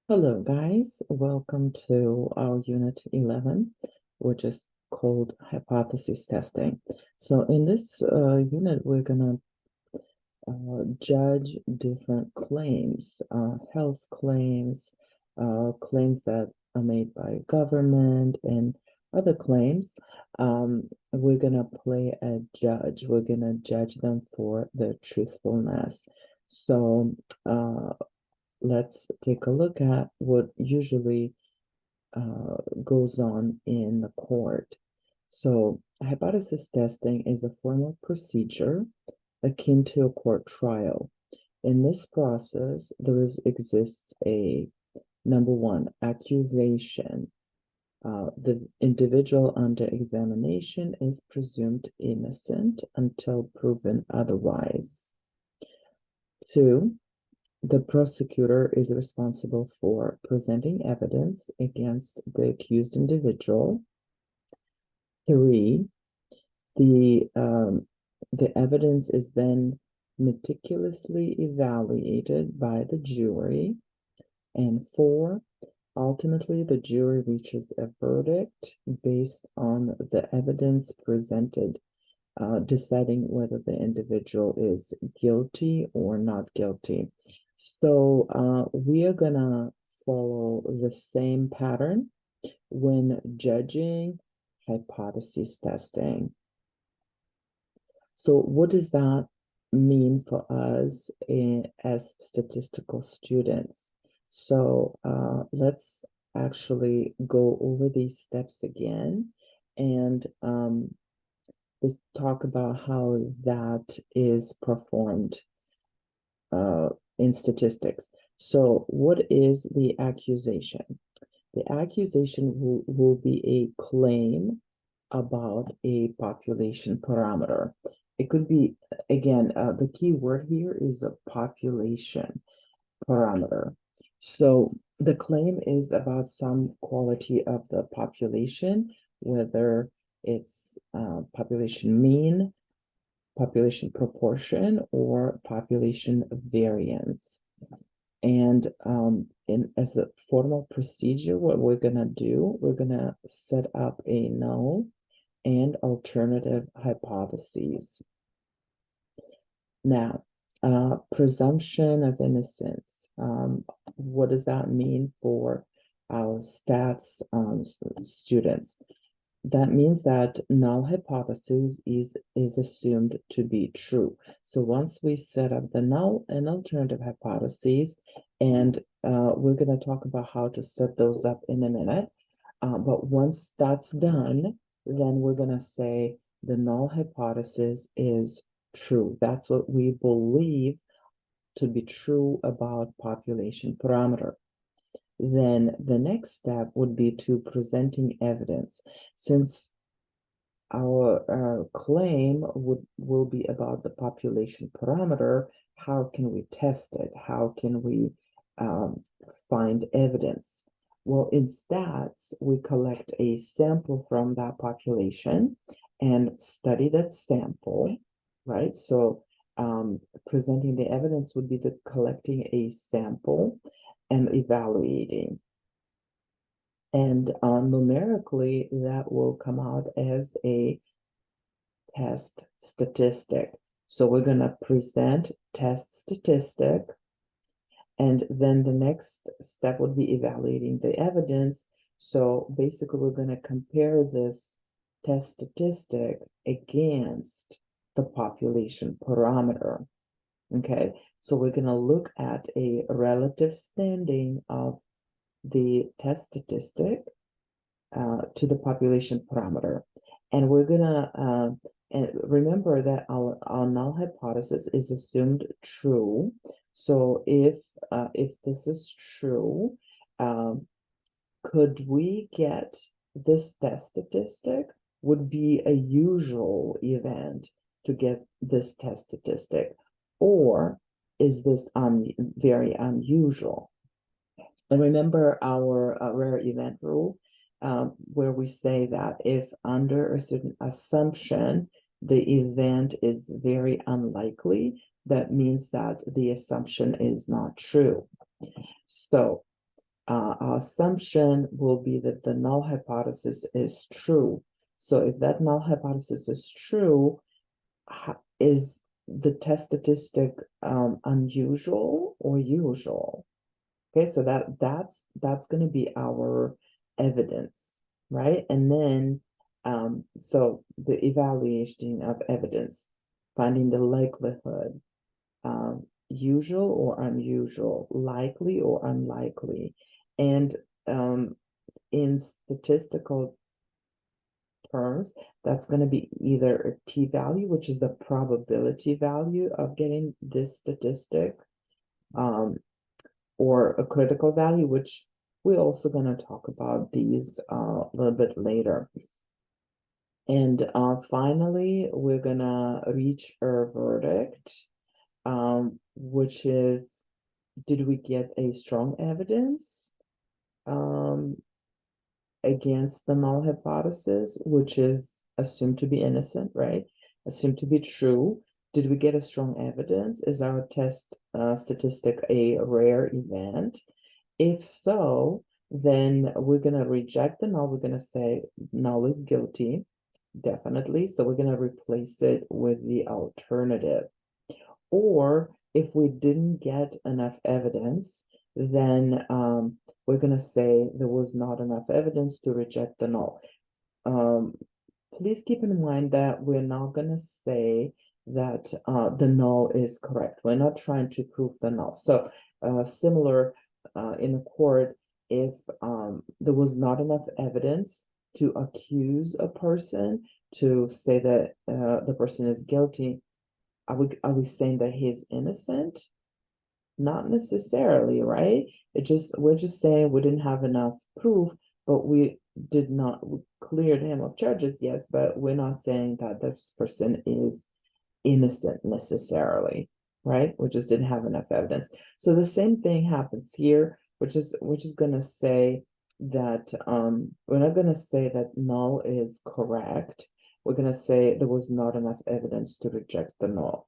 Hello, guys. Welcome to our Unit 11, which is called Hypothesis Testing. So in this unit, we're going to judge different claims, health claims, claims that are made by government, and other claims. We're going to play a judge. We're going to judge them for their truthfulness. So, let's take a look at what usually goes on in the court. So, hypothesis testing is a formal procedure akin to a court trial. In this process, exists a number one accusation. The individual under examination is presumed innocent until proven otherwise. Two, the prosecutor is responsible for presenting evidence against the accused individual. Three, the evidence is then meticulously evaluated by the jury. And four, ultimately, the jury reaches a verdict based on the evidence presented, deciding whether the individual is guilty or not guilty. So we are gonna follow the same pattern when judging hypothesis testing. So what does that mean for us as statistical students? So let's actually go over these steps again and let's talk about how that is performed in statistics. So what is the accusation? The accusation will be a claim about a population parameter. It could be, again, the key word here is a population parameter. So the claim is about some quality of the population, whether it's population mean, population proportion, or population variance. And as a formal procedure, what we're gonna do, we're gonna set up a null and alternative hypotheses. Now, presumption of innocence. What does that mean for our stats students? That means that null hypothesis is assumed to be true. So once we set up the null and alternative hypotheses, and we're going to talk about how to set those up in a minute. But once that's done, then we're going to say the null hypothesis is true. That's what we believe to be true about population parameter. Then the next step would be to presenting evidence. Since our claim will be about the population parameter, how can we test it? How can we find evidence? Well, in stats, we collect a sample from that population and study that sample, right? So presenting the evidence would be the collecting a sample and evaluating. And numerically, that will come out as a test statistic. So we're going to present test statistic, and then the next step would be evaluating the evidence. So basically, we're going to compare this test statistic against the population parameter. Okay, so we're going to look at a relative standing of the test statistic to the population parameter. And we're gonna and remember that our null hypothesis is assumed true. So if this is true, could we get this test statistic? Would be a usual event to get this test statistic, or is this very unusual? And remember our rare event rule, where we say that if under a certain assumption, the event is very unlikely, that means that the assumption is not true. So our assumption will be that the null hypothesis is true. So if that null hypothesis is true, is the test statistic unusual or usual? Okay, so that's going to be our evidence, right? And then so the evaluation of evidence, finding the likelihood, usual or unusual, likely or unlikely. And in statistical terms, that's going to be either a p-value, which is the probability value of getting this statistic, or a critical value, which we're also going to talk about these a little bit later. And finally, we're going to reach a verdict, which is, did we get a strong evidence against the null hypothesis, which is assumed to be innocent, right? Assumed to be true. Did we get a strong evidence? Is our test statistic a rare event? If so, then we're going to reject the null. We're going to say null is guilty, definitely. So we're going to replace it with the alternative. Or if we didn't get enough evidence, then we're going to say there was not enough evidence to reject the null. Please keep in mind that we're not going to say that the null is correct. We're not trying to prove the null. So similar in a court, if there was not enough evidence to accuse a person, to say that the person is guilty, are we saying that he's innocent? Not necessarily, right? We're just saying we didn't have enough proof, but we cleared him of charges, yes, but we're not saying that this person is innocent necessarily, right? We just didn't have enough evidence. So the same thing happens here, which is gonna say that we're not gonna say that null is correct. We're gonna say there was not enough evidence to reject the null.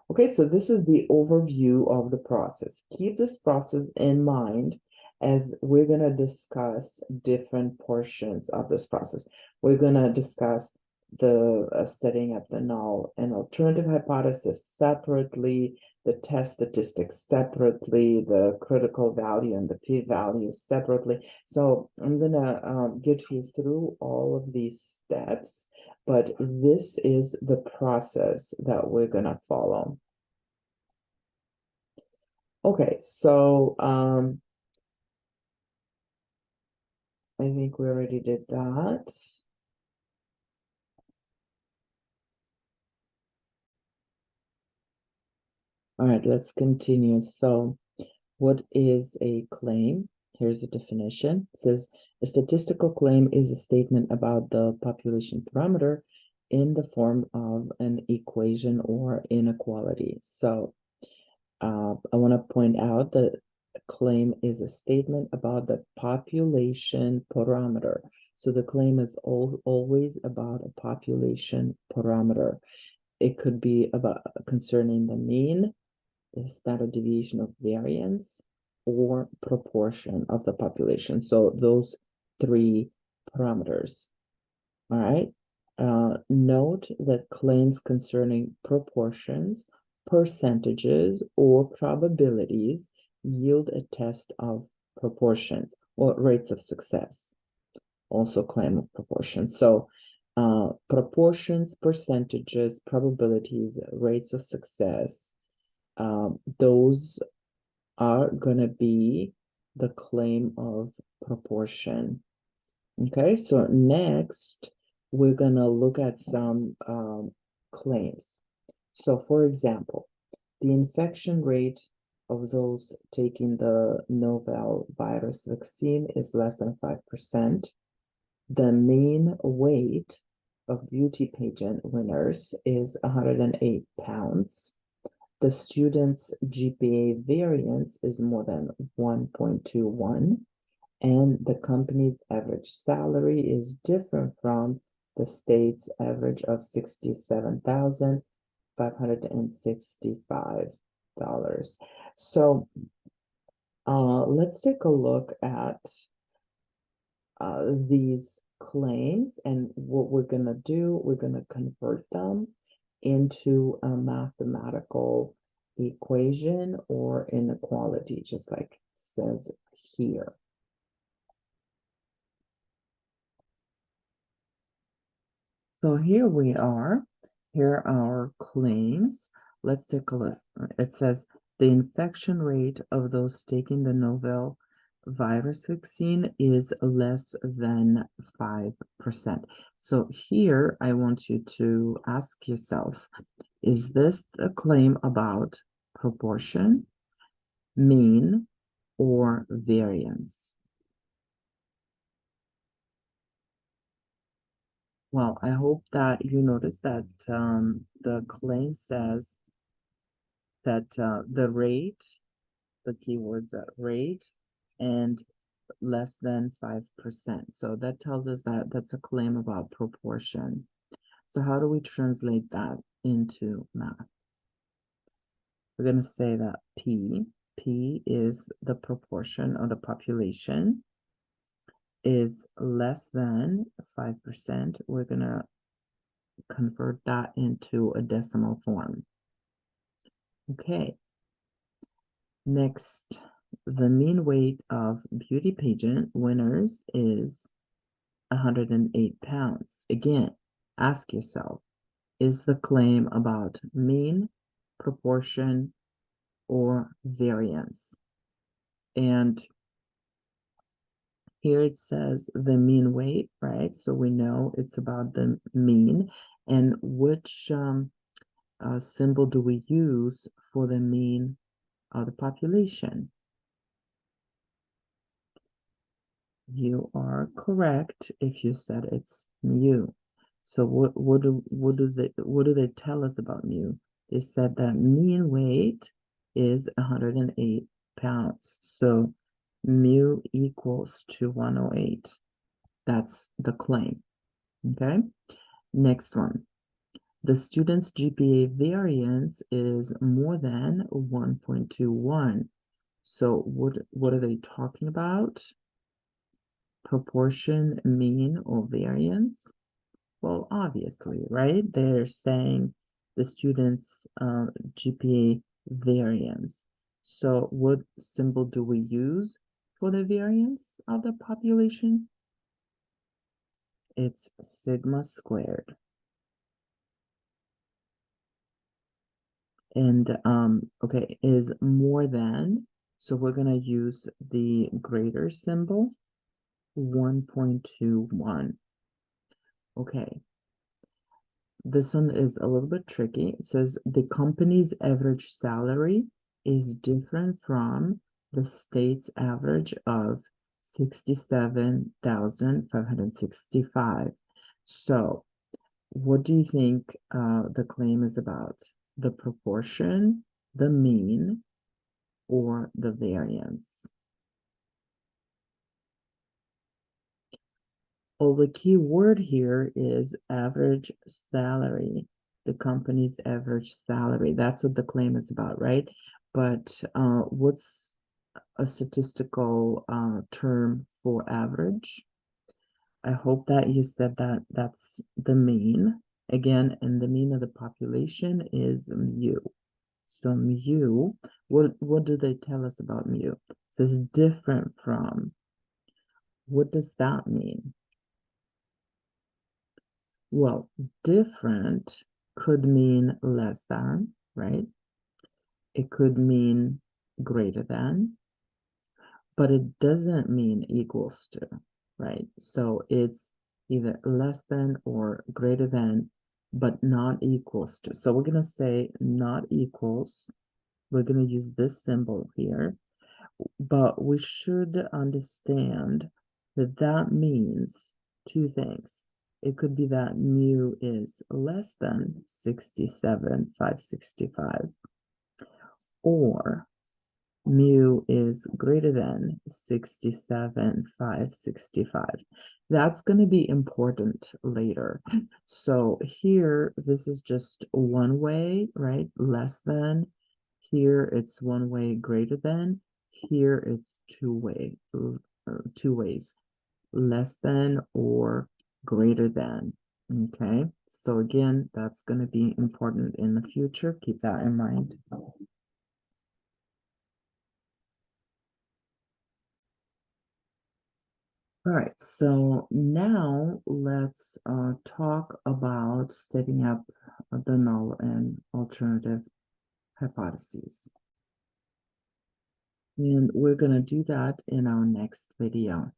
Okay, so this is the overview of the process. Keep this process in mind as we're going to discuss different portions of this process. We're going to discuss the setting up the null and alternative hypothesis separately, the test statistics separately, the critical value and the p-value separately. So I'm going to get you through all of these steps, but this is the process that we're going to follow. Okay, so I think we already did that. All right, let's continue. So what is a claim? Here's the definition. It says a statistical claim is a statement about the population parameter in the form of an equation or inequality. So I want to point out that a claim is a statement about the population parameter. So the claim is always about a population parameter. It could be about concerning the mean, the standard deviation of variance, or proportion of the population. So those three parameters. All right. Note that claims concerning proportions, percentages, or probabilities yield a test of proportions or rates of success. Also claim of proportions. So proportions, percentages, probabilities, rates of success, those are going to be the claim of proportion. Okay, so next we're going to look at some claims. So for example, the infection rate of those taking the novel virus vaccine is less than 5%. The mean weight of beauty pageant winners is 108 pounds. The student's GPA variance is more than 1.21. And the company's average salary is different from the state's average of $67,565. So Let's take a look at these claims, and what we're gonna do, we're gonna convert them into a mathematical equation or inequality, just like it says here. So here we are. Here are our claims. Let's take a look. It says the infection rate of those taking the novel virus vaccine is less than 5%. So here I want you to ask yourself, is this a claim about proportion, mean, or variance? Well, I hope that you notice that the claim says that the rate, the keywords are rate and less than 5%. So that tells us that that's a claim about proportion. So how do we translate that into math? We're going to say that P is the proportion of the population, is less than 5%. We're going to convert that into a decimal form. Okay. Next, the mean weight of beauty pageant winners is 108 pounds. Again, ask yourself, is the claim about mean, proportion, or variance? And here it says the mean weight, right? So we know it's about the mean. And which symbol do we use for the mean of the population? You are correct if you said it's mu. So what do they tell us about mu? They said that mean weight is 108 pounds. So mu equals to 108. That's the claim. Okay. Next one. The student's GPA variance is more than 1.21. So what are they talking about? Proportion, mean, or variance? Well, obviously, right? They're saying the student's GPA variance. So what symbol do we use for the variance of the population? It's sigma squared. And okay, is more than, so we're going to use the greater symbol, 1.21. Okay, this one is a little bit tricky. It says the company's average salary is different from the state's average of 67,565. So what do you think the claim is about? The proportion, the mean, or the variance? Well, the key word here is average salary, the company's average salary. That's what the claim is about, right? But what's a statistical term for average? I hope that you said that that's the mean. Again, and the mean of the population is mu. So mu, what do they tell us about mu? It says different from. What does that mean? Well, different could mean less than, right? It could mean greater than, but it doesn't mean equals to, right? So it's either less than or greater than, but not equals to. So we're going to say not equals. We're going to use this symbol here, but we should understand that that means two things. It could be that mu is less than 67,565, or mu is greater than 67,565. That's going to be important later. So here, this is just one way, right? Less than. Here, it's one way greater than. here it's two ways, less than or greater than. Okay, so again, that's going to be important in the future. Keep that in mind. All right, so now let's talk about setting up the null and alternative hypotheses. And we're going to do that in our next video.